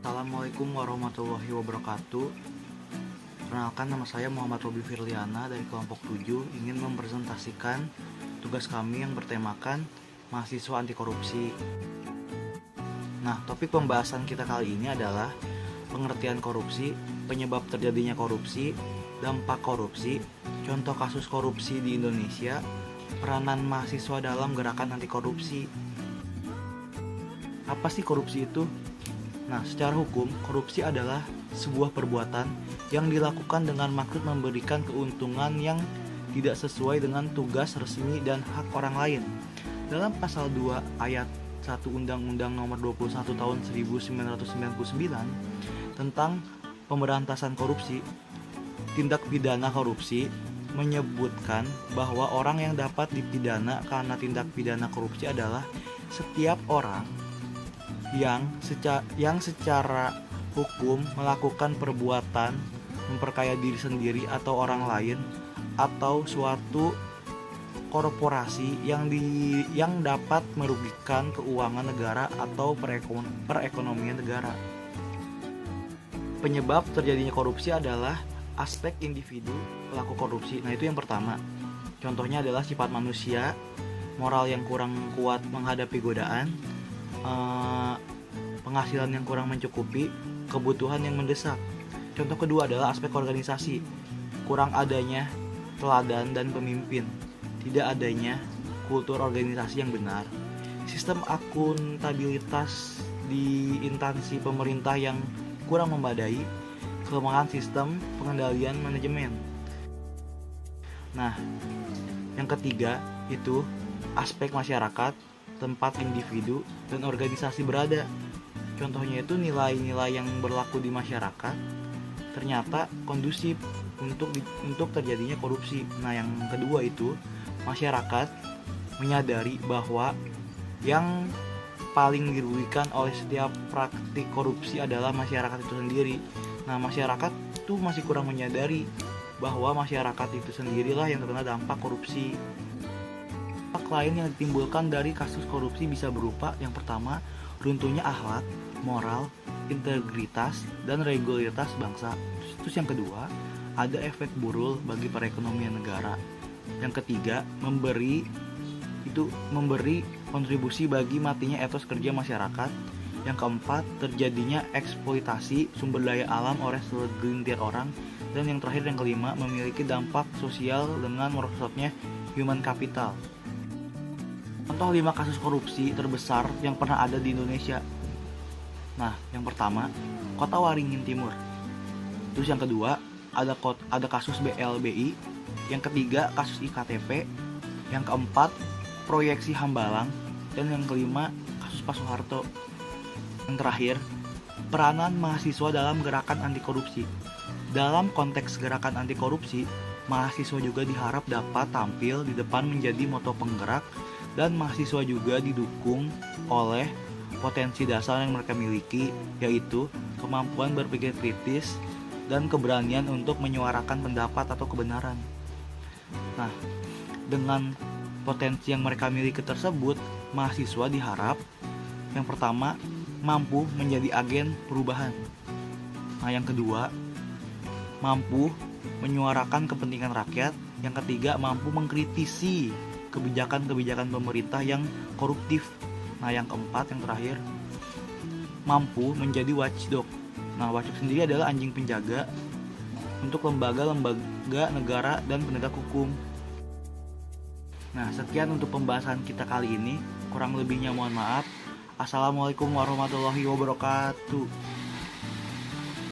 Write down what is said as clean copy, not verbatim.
Assalamualaikum warahmatullahi wabarakatuh. Perkenalkan, nama saya Muhammad Robi Firliana dari kelompok 7 ingin mempresentasikan tugas kami yang bertemakan mahasiswa anti korupsi. Nah, topik pembahasan kita kali ini adalah pengertian korupsi, penyebab terjadinya korupsi, dampak korupsi, contoh kasus korupsi di Indonesia, peranan mahasiswa dalam gerakan anti korupsi. Apa sih korupsi itu? Nah, secara hukum, korupsi adalah sebuah perbuatan yang dilakukan dengan maksud memberikan keuntungan yang tidak sesuai dengan tugas resmi dan hak orang lain. Dalam pasal 2 ayat 1 Undang-Undang Nomor 21 Tahun 1999 tentang pemberantasan korupsi, tindak pidana korupsi menyebutkan bahwa orang yang dapat dipidana karena tindak pidana korupsi adalah setiap orang yang secara hukum melakukan perbuatan memperkaya diri sendiri atau orang lain atau suatu korporasi yang dapat merugikan keuangan negara atau perekonomian negara. Penyebab terjadinya korupsi adalah aspek individu pelaku korupsi. Nah, itu yang pertama. Contohnya adalah sifat manusia, moral yang kurang kuat menghadapi godaan, penghasilan yang kurang mencukupi, kebutuhan yang mendesak. Contoh kedua adalah aspek organisasi, kurang adanya teladan dan pemimpin, tidak adanya kultur organisasi yang benar, sistem akuntabilitas di instansi pemerintah yang kurang memadai, kelemahan sistem pengendalian manajemen. Nah, yang ketiga itu aspek masyarakat, tempat individu dan organisasi berada. Contohnya itu nilai-nilai yang berlaku di masyarakat ternyata kondusif untuk terjadinya korupsi. Nah, yang kedua itu masyarakat menyadari bahwa yang paling dirugikan oleh setiap praktik korupsi adalah masyarakat itu sendiri. Nah, masyarakat tuh masih kurang menyadari bahwa masyarakat itu sendirilah yang terkena dampak korupsi. Dampak lain yang ditimbulkan dari kasus korupsi bisa berupa yang pertama, runtuhnya akhlak, moral, integritas, dan regularitas bangsa. Terus yang kedua, ada efek buruk bagi perekonomian negara. Yang ketiga, memberi kontribusi bagi matinya etos kerja masyarakat. Yang keempat, terjadinya eksploitasi sumber daya alam oleh segelintir orang. Dan yang terakhir, yang kelima, memiliki dampak sosial dengan merosotnya human capital. Contoh 5 kasus korupsi terbesar yang pernah ada di Indonesia. Nah, yang pertama, Kota Waringin Timur. Terus yang kedua, ada kasus BLBI. Yang ketiga, kasus IKTP. Yang keempat, proyeksi Hambalang. Dan yang kelima, kasus Pak Soeharto. Yang terakhir, peranan mahasiswa dalam gerakan anti korupsi. Dalam konteks gerakan anti korupsi, mahasiswa juga diharap dapat tampil di depan menjadi motor penggerak, dan mahasiswa juga didukung oleh potensi dasar yang mereka miliki, yaitu kemampuan berpikir kritis dan keberanian untuk menyuarakan pendapat atau kebenaran. Nah, dengan potensi yang mereka miliki tersebut, mahasiswa diharap yang pertama mampu menjadi agen perubahan. Nah, yang kedua, mampu menyuarakan kepentingan rakyat. Yang ketiga, mampu mengkritisi kebijakan-kebijakan pemerintah yang koruptif. Nah, yang keempat, yang terakhir, mampu menjadi watchdog. Nah, watchdog sendiri adalah anjing penjaga untuk lembaga-lembaga negara dan penegak hukum. Nah, sekian untuk pembahasan kita kali ini. Kurang lebihnya mohon maaf. Assalamualaikum warahmatullahi wabarakatuh.